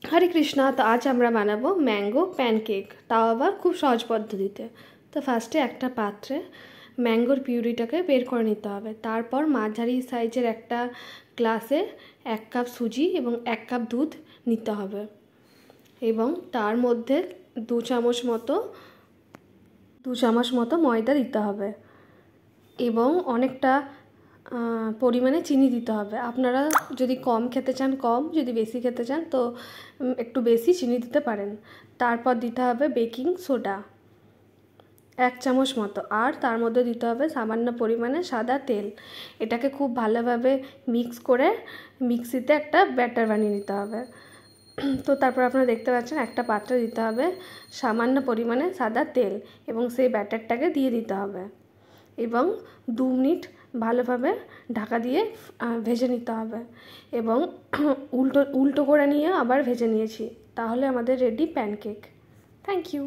হরে কৃষ্ণা। তো আজ আমরা বানাবো ম্যাঙ্গো প্যানকেক, তাও আবার খুব সহজ পদ্ধতিতে। তো ফার্স্টে একটা পাত্রে ম্যাঙ্গোর পিউরিটাকে বের করে নিতে হবে। তারপর মাঝারি সাইজের একটা গ্লাসে 1 কাপ সুজি এবং 1 কাপ দুধ নিতে হবে এবং তার মধ্যে 2 চামচ মতো ময়দা দিতে হবে এবং অনেকটা পরিমাণে চিনি দিতে হবে। আপনারা যদি কম খেতে চান কম, যদি বেশি খেতে চান তো একটু বেশি চিনি দিতে পারেন। তারপর দিতে হবে বেকিং সোডা 1 চামচ মতো, আর তার মধ্যে দিতে হবে সামান্য পরিমাণে সাদা তেল। এটাকে খুব ভালোভাবে মিক্স করে মিক্সিতে একটা ব্যাটার বানিয়ে নিতে হবে। তো তারপর আপনারা দেখতে পাচ্ছেন একটা পাত্রে দিতে হবে সামান্য পরিমাণে সাদা তেল এবং সেই ব্যাটারটাকে দিয়ে দিতে হবে এবং 2 মিনিট ভালোভাবে ঢাকা দিয়ে ভেজে নিতে হবে এবং উল্টো করে নিয়ে আবার ভেজে নিয়েছি। তাহলে আমাদের রেডি প্যানকেক। Thank you.